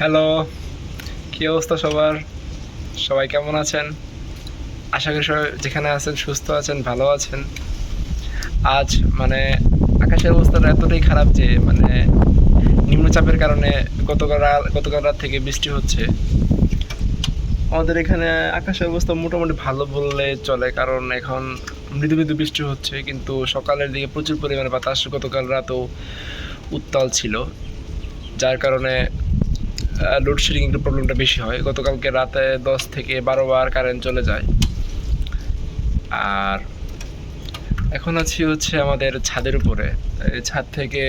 Hello, কী অবস্থা সবার? সবাই কেমন আছেন? আশা করি সবাই যেখানে আছেন সুস্থ আছেন, ভালো আছেন। আজ আকাশের অবস্থাটা এতটাই খারাপ যে নিম্নচাপের কারণে গতকাল রাত থেকে বৃষ্টি হচ্ছে। আমাদের এখানে আকাশের অবস্থা মোটামুটি ভালো বললে চলে, কারণ এখন মৃদু মৃদু বৃষ্টি হচ্ছে, কিন্তু সকালের দিকে প্রচুর পরিমাণে বাতাস গতকাল রাতেও উত্তাল ছিল, যার কারণে লোডশেডিং একটু প্রবলেমটা বেশি হয়। গতকালকে রাতে 10 থেকে 12 বার কারেন্ট চলে যায়। আর এখন হচ্ছে আমাদের ছাদের উপরে, ছাদ থেকে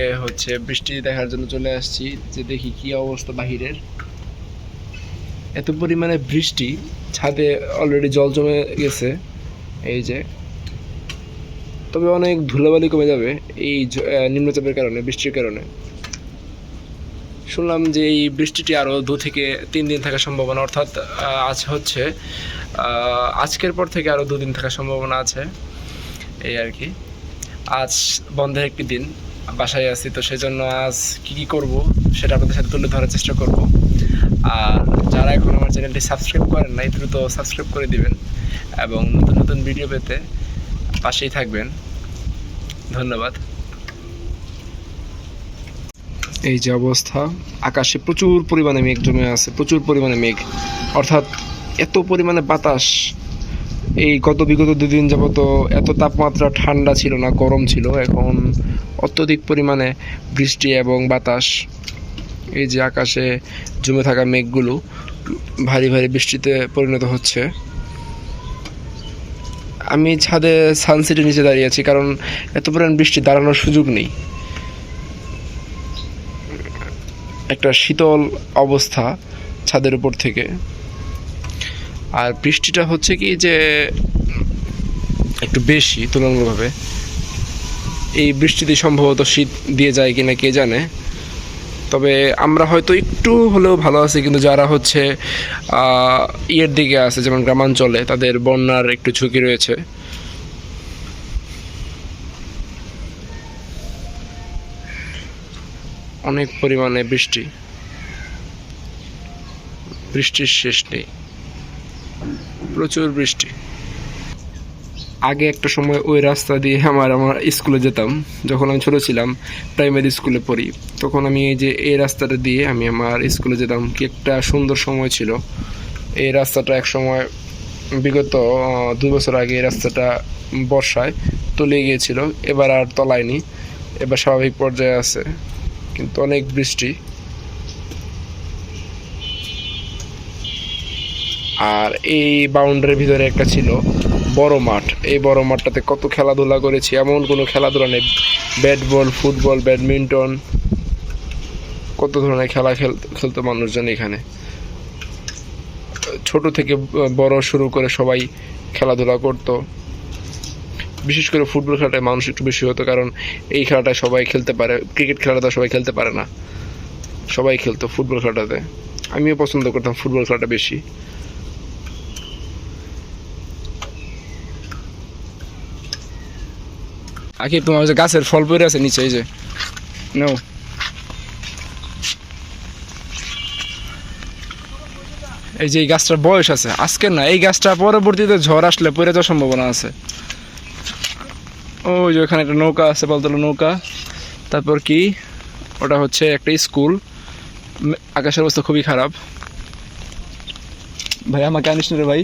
বৃষ্টি দেখার জন্য চলে আসছি, যে দেখি কি অবস্থা বাহিরের। এত পরিমাণে বৃষ্টি, ছাদে অলরেডি জল জমে গেছে এই যে। তবে অনেক ধুলাবালি কমে যাবে এই নিম্নচাপের কারণে, বৃষ্টির কারণে। শুনলাম যে এই বৃষ্টিটি আরও 2 থেকে 3 দিন থাকার সম্ভাবনা, অর্থাৎ আজকের পর থেকে আরও 2 দিন থাকার সম্ভাবনা আছে, এই আর কি। আজ বন্ধের একটি দিন, বাসায় আছি, তো সেজন্য আজ কী করব সেটা আপনাদের সাথে তুলে ধরার চেষ্টা করব। আর যারা এখন আমার চ্যানেলটি সাবস্ক্রাইব করেন নাই, দ্রুত সাবস্ক্রাইব করে দিবেন এবং নতুন নতুন ভিডিও পেতে পাশেই থাকবেন। ধন্যবাদ। এই যে অবস্থা, আকাশে প্রচুর পরিমাণে মেঘ জমে আছে, প্রচুর পরিমাণে মেঘ, অর্থাৎ এত পরিমাণে বাতাস। এই বিগত 2 দিন যাবত এত তাপমাত্রা ঠান্ডা ছিল না, গরম ছিল। এখন অত্যধিক পরিমাণে বৃষ্টি এবং বাতাস। এই যে আকাশে জমে থাকা মেঘগুলো ভারী ভারী বৃষ্টিতে পরিণত হচ্ছে। আমি ছাদে সানসেটের নিচে দাঁড়িয়ে আছি, কারণ এত পরিমাণ বৃষ্টি দাঁড়ানোর সুযোগ নেই। একটা শীতল অবস্থা ছাদের উপর থেকে। আর বৃষ্টিটা হচ্ছে কি যে একটু বেশি তুলনামূলকভাবে। এই বৃষ্টিতে সম্ভবত শীত দিয়ে যায় কিনা কে জানে। তবে আমরা হয়তো একটু হলেও ভালো আছি, কিন্তু যারা ইয়ের দিকে আছে, যেমন গ্রামাঞ্চলে, তাদের বন্যার একটু ঝুঁকি রয়েছে। অনেক পরিমাণে বৃষ্টির শেষ নেই, প্রচুর বৃষ্টি। আগে একটা সময় ওই রাস্তা দিয়ে আমার স্কুলে যেতাম, যখন আমি ছোটো ছিলাম, প্রাইমারি স্কুলে পড়ি, তখন আমি এই রাস্তাটা দিয়ে আমি আমার স্কুলে যেতাম। কি একটা সুন্দর সময় ছিল। এই রাস্তাটা এক সময় বিগত 2 বছর আগে এই রাস্তাটা বর্ষায় তলিয়ে গিয়েছিল, এবার আর তলায়নি, এবার স্বাভাবিক পর্যায়ে আছে, কিন্তু অনেক বৃষ্টি। আর এই বাউন্ডারির ভিতরে একটা ছিল বড় মাঠ। এই বড় মাঠটাতে কত খেলাধুলা করেছি, এমন কোনো খেলাধুলা নেই। ব্যাট বল, ফুটবল, ব্যাডমিন্টন, কত ধরনের খেলা খেলতো মানুষজন এখানে। ছোট থেকে বড় শুরু করে সবাই খেলাধুলা করতো। বিশেষ করে ফুটবল খেলাটায় মানুষ একটু বেশি হতো, কারণ এই খেলাটায় সবাই খেলতে পারে। ক্রিকেট খেলাটা সবাই খেলতে পারে না, সবাই খেলতো ফুটবল খেলাটাতে। আমিও পছন্দ করতাম ফুটবল খেলাটা বেশি। আগে তোমার যে গাছের ফল পড়ে আছে নিচে, এই যে নাও। এই যে এই গাছটার বয়স আছে আজকের না, এই গাছটা পরবর্তীতে ঝড় আসলে পড়ে যাওয়ার সম্ভাবনা আছে। ওই যে ওখানে একটা নৌকা আছে, পালতোলা নৌকা। তারপর কি, ওটা হচ্ছে একটা স্কুল। আকাশের অবস্থা খুবই খারাপ। ভাই আমাকে আনিস না রে ভাই।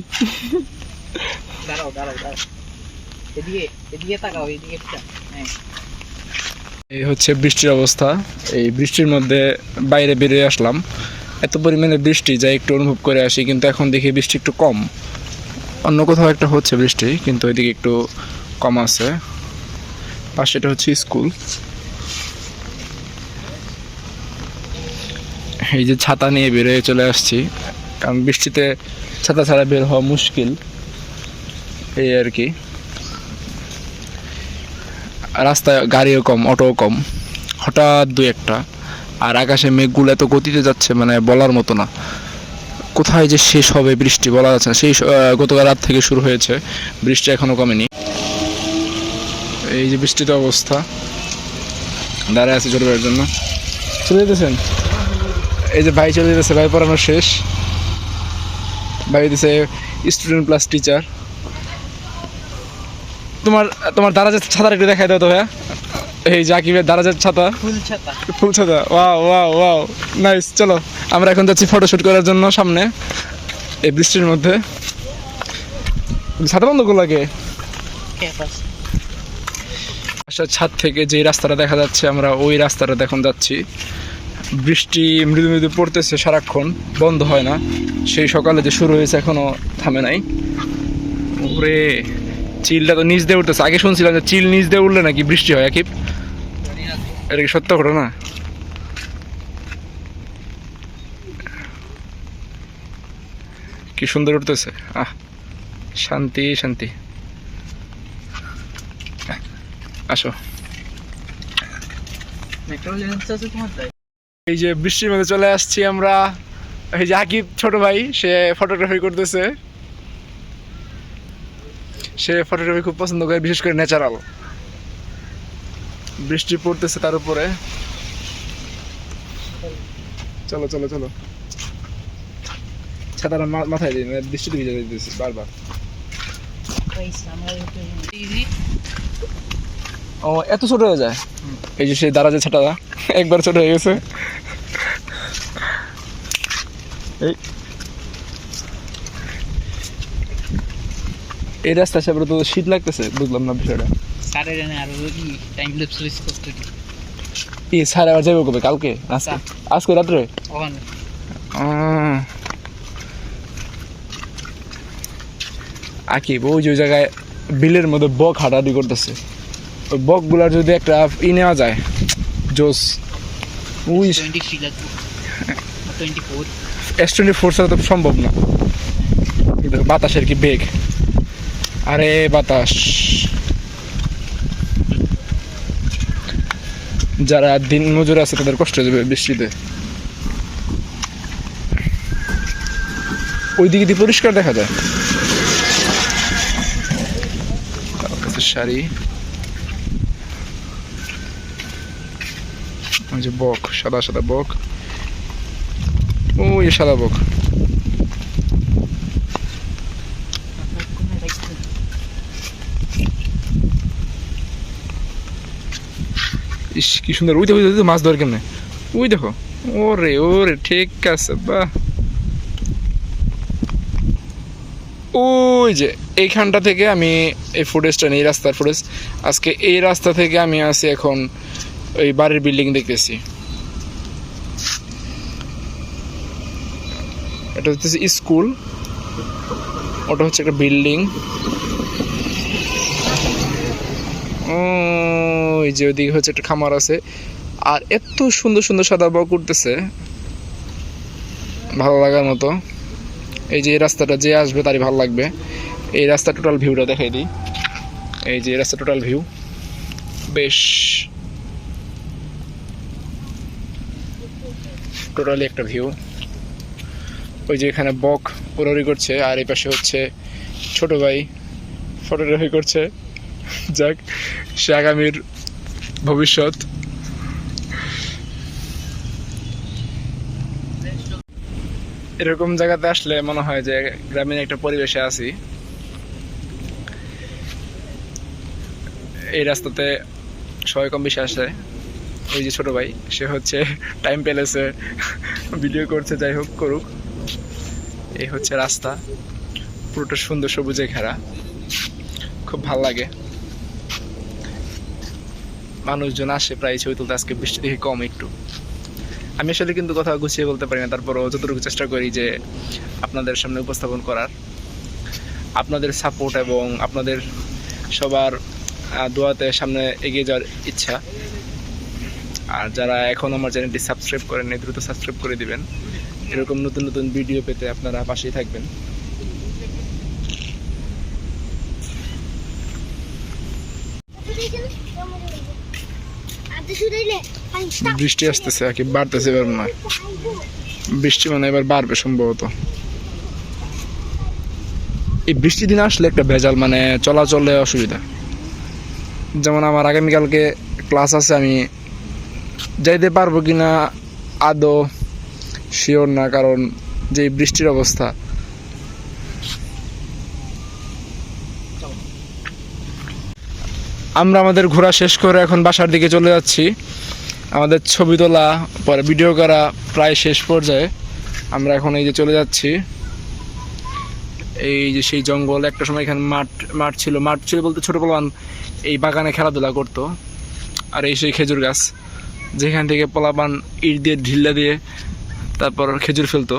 এই হচ্ছে বৃষ্টির অবস্থা। এই বৃষ্টির মধ্যে বাইরে বেরিয়ে আসলাম। এত পরিমাণে বৃষ্টি যা একটু অনুভব করে আসি, কিন্তু এখন দেখি বৃষ্টি একটু কম। অন্য কোথাও একটা হচ্ছে বৃষ্টি, কিন্তু ওইদিকে একটু কম আছে। পাশে এটা হচ্ছে স্কুল। এই যে ছাতা নিয়ে বেরিয়ে চলে আসছি, কারণ বৃষ্টিতে ছাতা ছাড়া বের হওয়া মুশকিল, এই আর কি। রাস্তায় গাড়িও কম, অটোও কম, হঠাৎ 2-1টা। আর আকাশে মেঘগুলো এত গতিতে যাচ্ছে, বলার মতো না। কোথায় যে শেষ হবে বৃষ্টি বলা যাচ্ছে না। সেই গতকাল রাত থেকে শুরু হয়েছে বৃষ্টি, এখনো কমেনি। এই যে বৃষ্টিতে অবস্থা, দাঁড়ায় আছে ছোট ভাইয়ের জন্য। চলে যেতেছেন? এই যে ভাই চলে যেতেছে, ভাই পড়ানো শেষ, ভাই দিছে স্টুডেন্ট প্লাস টিচার। তোমার তোমার দারাজের ছাতার একটু দেখাই দাও তো ভাইয়া। এই জাকিবের দারাজের ছাতা, ফুল ছাতা, ওয়াও ওয়াও ওয়াও, নাইস। চলো আমরা এখন যাচ্ছি ফটোশুট করার জন্য সামনে এই বৃষ্টির মধ্যে। ছাতা বন্ধ করলো কে? বাসার ছাদ থেকে যে রাস্তাটা দেখা যাচ্ছে আমরা ওই রাস্তাটা এখন যাচ্ছি। বৃষ্টি মৃদু মৃদু পড়তেছে সারাক্ষণ, বন্ধ হয় না। সেই সকালে যে শুরু হয়েছে এখনো থামে নাই। ওরে চিলটা তো নিচ দিয়ে উঠতেছে। আগে শুনছিলাম যে চিল নিচ দিয়ে উঠলে নাকি বৃষ্টি হয়। আকিব, এটা কি সত্য ঘটনা? কি সুন্দর উঠতেছে, আহ শান্তি শান্তি। আসো, এই যে বৃষ্টির মধ্যে চলে আসছি আমরা। এই যে আকিব ছোট ভাই, সে ফটোগ্রাফি করতেছে। সে ফটোগ্রাফি খুব পছন্দ করে, বিশেষ করে ন্যাচারাল। বৃষ্টি পড়তেছে তার উপরে। চলো চলো চলো, ছাতাটা মাথায় দিই, বৃষ্টিতে ভিজে দিতেছি বারবার। ও এত ছোট হয়ে যায়? এই যে সেই দারাজের ছাতাটা একবার ছোট হয়ে গেছে। এই রাস্তা সে তো শীত লাগতেছে, বুঝলাম না বিষয়টা। স্যার আবার যাবে কবে? কালকে? আজকে রাত্রে? আকিব ওই যে জায়গায় বিলের মধ্যে বক হাঁটাহাঁটি করতেছে, ওই বক গুলার যদি একটা নেওয়া যায় জোস। ওই S24 ছাড়া তো সম্ভব না। বাতাসের কি বেগ, আরে বাতাস। যারা দিন মজুর আছে তাদের কষ্ট হয়ে যাবে বৃষ্টিতে। ওই দিকে দিয়ে পরিষ্কার দেখা যায়। শাড়ি, ওই যে বক, সাদা সাদা বক, ওই সাদা বক। ইস কি সুন্দর। ওই দেখো মাছ ধরে কেমনে, ওই দেখো। ওরে ওরে ঠিক আছে, বাহ। ওই যে এইখানটা থেকে আমি এই ফুটেজটা নিই, রাস্তার ফুটেজ। আজকে এই রাস্তা থেকে আমি আছি এখন ওই বাড়ির বিল্ডিং দেখতেছি। এটা হচ্ছে স্কুল, ওটা হচ্ছে একটা বিল্ডিং। ওই যে ওইদিকে হচ্ছে একটা খামার আছে। আর এত সুন্দর সুন্দর সাদা বক উঠতেছে, ভালো লাগার মতো। এই যে এই রাস্তাটা যে আসবে তারই ভালো লাগবে। এই রাস্তা টোটাল ভিউটা দেখাই দিই। এই যে এই রাস্তা টোটাল ভিউ বেশ টোটালি একটা ভিউ। ওই যে এখানে বক উড়াউড়ি করছে, আর এই পাশে হচ্ছে ছোট ভাই ফটোগ্রাফি করছে। যাক, সে আগামীর ভবিষ্যৎ। এরকম জায়গাতে আসলে মনে হয় যে গ্রামীণ একটা পরিবেশে আছি। এই রাস্তাতে সবাই কম বেশি আসে। ওই যে ছোট ভাই, সে হচ্ছে টাইম পেলেছে, ভিডিও করছে, যাই হোক করুক। এই হচ্ছে রাস্তা, পুরোটা সুন্দর সবুজে ঘেরা, খুব ভাল লাগে। মানুষজন আসে প্রায় ছবি তুলতে। আজকে বৃষ্টি দেখে কম একটু। আমি আসলে কিন্তু কথা গুছিয়ে বলতে পারি না, তারপরও যতটুকু চেষ্টা করি যে আপনাদের সামনে উপস্থাপন করার। আপনাদের সাপোর্ট এবং আপনাদের সবার দোয়াতে সামনে এগিয়ে যাওয়ার ইচ্ছা। আর যারা এখন আমার চ্যানেলটি সাবস্ক্রাইব করেন, দ্রুত সাবস্ক্রাইব করে দিবেন। এরকম নতুন নতুন ভিডিও পেতে আপনারা পাশেই থাকবেন। বৃষ্টি আসতেছে, আর কি বাড়তেছে এবার না, বৃষ্টি মানে এবার বাড়বে সম্ভবত। এই বৃষ্টি দিন আসলে একটা ভেজাল, মানে চলাচলে অসুবিধা। যেমন আমার আগামীকালকে ক্লাস আছে, আমি যাইতে পারবো কিনা আদৌ শিওর না, কারণ যে বৃষ্টির অবস্থা। আমরা আমাদের ঘোরা শেষ করে এখন বাসার দিকে চলে যাচ্ছি। আমাদের ছবি তোলা পরে ভিডিও করা প্রায় শেষ পর্যায়ে। আমরা এখন এই যে চলে যাচ্ছি, এই যে সেই জঙ্গল। একটা সময় এখানে মাঠ ছিল বলতে ছোটো পোলাপান এই বাগানে খেলাধুলা করতো। আর এই সেই খেজুর গাছ, যেখান থেকে পোলাপান ইট দিয়ে ঢিল্লা দিয়ে তারপর খেজুর ফেলতো।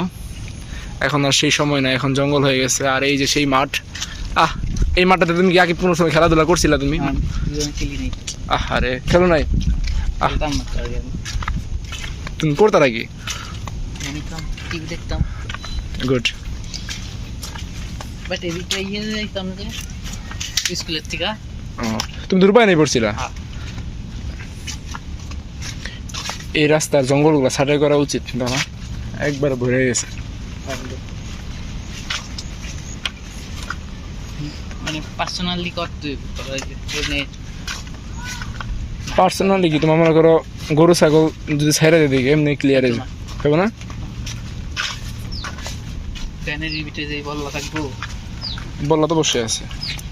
এখন আর সেই সময় না, এখন জঙ্গল হয়ে গেছে। আর এই যে সেই মাঠ, এই মাঠটাতে তুমি কি আগে কোনো সময় খেলাধুলা করছিলা তুমি? আরে খেলো নাই? তুমি করতে নাকি? গুড। তুমি দুর্বাই নেই পড়ছিলা? এই রাস্তার জঙ্গলগুলো ছাঁটাই করা উচিত না, একবার ভরে গেছে। মানে পার্সোনালি করতে পার্সোনালি কি তোমার মনে করো গরু ছাগল যদি ছেড়ে দিয়ে দিকে এমনি ক্লিয়ার হবে না? ফ্যানের ভিতরে যে বল্লা থাকবো, বল্লা তো বসে আছে,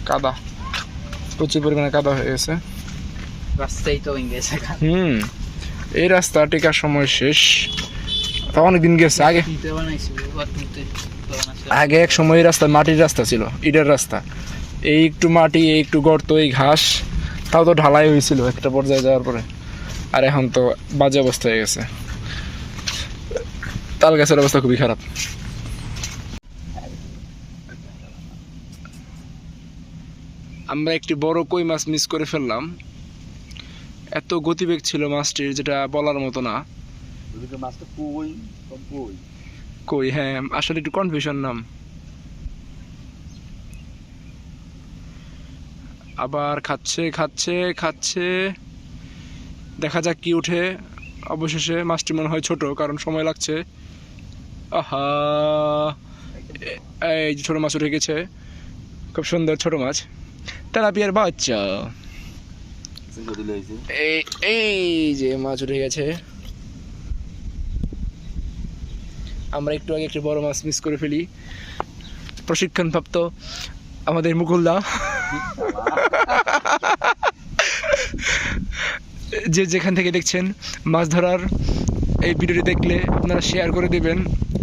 কাদা প্রচুর পরিমাণে কাদা হয়ে গেছে। রাস্তাই তো ভেঙে গেছে। এই রাস্তা টেকার সময় শেষ, তা অনেকদিন গেছে। আগে এক সময় এই রাস্তা মাটির রাস্তা ছিল, ইটের রাস্তা। এই একটু মাটি, এই একটু গর্ত, এই ঘাস, তাও তো ঢালাই হয়েছিল একটা পর্যায়ে যাওয়ার পরে। আর এখন তো বাজে অবস্থা হয়ে গেছে, তাল গাছের অবস্থা খুবই খারাপ। আমরা একটি বড় কই মাছ মিস করে ফেললাম। এত গতিবেগ ছিল মাছটির, যেটা বলার মতো না। কই, হ্যাঁ, আসলে একটু কনফিউশন নাম। আবার খাচ্ছে খাচ্ছে খাচ্ছে, দেখা যাক কি উঠে। অবশেষে মাছটি মনে হয় ছোট, কারণ সময় লাগছে। আহা, এই যে ছোট মাছ উঠে গেছে, খুব সুন্দর ছোট মাছ, তেলাপিয়ার বাচ্চা। এই যে মাছ উঠে গেছে। আমরা একটু আগে একটি বড় মাছ মিস করে ফেলি। প্রশিক্ষণপ্রাপ্ত আমাদের মুকুলদা, যে যেখান থেকে দেখছেন মাছ ধরার এই ভিডিওটি দেখলে আপনারা শেয়ার করে দেবেন,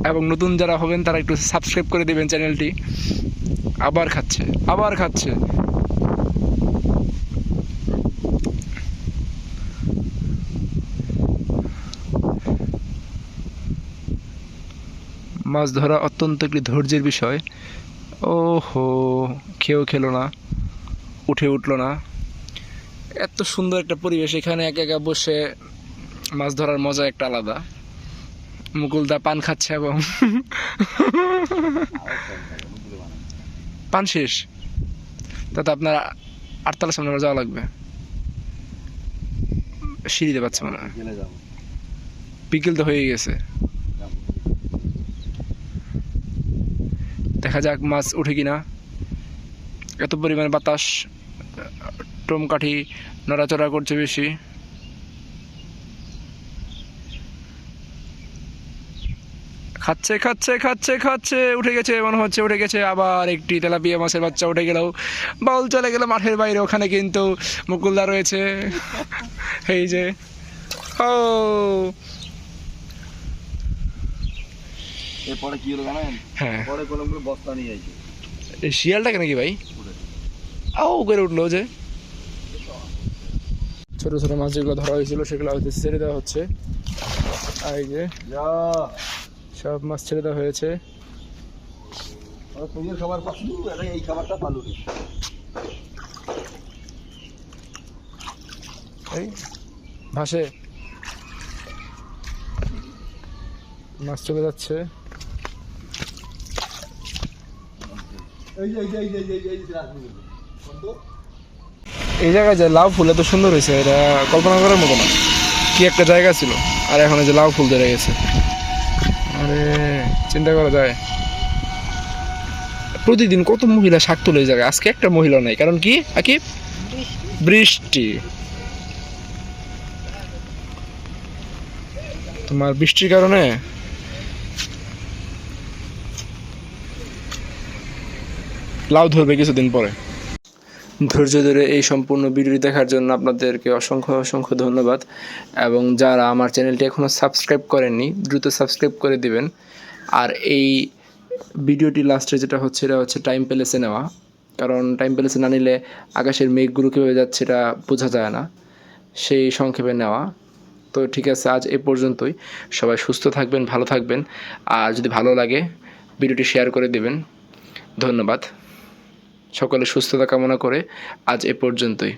এবং নতুন যারা হবেন তারা একটু সাবস্ক্রাইব করে দেবেন চ্যানেলটি। আবার খাচ্ছে, আবার খাচ্ছে। মাছ ধরা অত্যন্ত একটি ধৈর্যের বিষয়। ওহো, খেলো না, উঠলো না। এত সুন্দর একটা পরিবেশ, এখানে একা একা বসে মাছ ধরার মজা একটা আলাদা। মুকুলদা পান খাচ্ছে, এবং পান শেষ, তাতে আপনার 8তলার সামনে যাওয়া লাগবে। সিঁড়িতে পাচ্ছে মানে, বিকেল তো হয়ে গেছে। দেখা যাক মাছ উঠে কিনা। এত পরিমাণে বাতাস, টোমকাঠি নড়াচড়া করছে বেশি। খাচ্ছে খাচ্ছে খাচ্ছে খাচ্ছে, উঠে গেছে মনে হচ্ছে, উঠে গেছে। আবার একটি তেলাপিয়া মাছের বাচ্চা উঠে গেল, বল চলে গেল মাঠের বাইরে। ওখানে কিন্তু মুকুলদা রয়েছে, এই যে। ও, এরপরে কি হলো জানেন? হ্যাঁ, পরে কলমগুলো বস্তা নিয়ে আইছে। এই শিয়ালটাকে নাকি ভাই করে উঠলো। যে ছোট ছোট মাছ যেগুলো ধরা হয়েছিল সেগুলো হয়তো ছেড়ে দেওয়া হচ্ছে। আর এই যে সব মাছ ছেড়ে দেওয়া হয়েছে। খাবার পাচ্ছি, এই খাবারটা পালু এই ভাসে মাছ চলে যাচ্ছে। এই জায়গায় যে লাউ ফুল এত সুন্দর হয়েছে, এটা কল্পনা করার মতো না। কি একটা জায়গা ছিল, আর এখন যে লাউ ফুল ধরে গেছে, আরে চিন্তা করা যায়। প্রতিদিন কত মহিলা শাক তুলে এই জায়গায়, আজকে একটা মহিলা নাই। কারণ কি আকিব? বৃষ্টি। তোমার বৃষ্টির কারণে লাউ ধরবে কিছুদিন পরে। ধৈর্য ধরে এই সম্পূর্ণ ভিডিওটি দেখার জন্য আপনাদেরকে অসংখ্য অসংখ্য ধন্যবাদ। এবং যারা আমার চ্যানেলটি এখনও সাবস্ক্রাইব করেননি দ্রুত সাবস্ক্রাইব করে দিবেন। আর এই ভিডিওটি লাস্টে যেটা হচ্ছে এটা হচ্ছে টাইম প্যালেসে নেওয়া, কারণ টাইম প্যালেসে না নিলে আকাশের মেঘগুলো কীভাবে যাচ্ছে এটা বোঝা যায় না, সেই সংক্ষেপে নেওয়া। তো ঠিক আছে, আজ এ পর্যন্তই। সবাই সুস্থ থাকবেন, ভালো থাকবেন। আর যদি ভালো লাগে ভিডিওটি শেয়ার করে দেবেন। ধন্যবাদ। সকলে সুস্থতা কামনা করে আজ এ পর্যন্তই।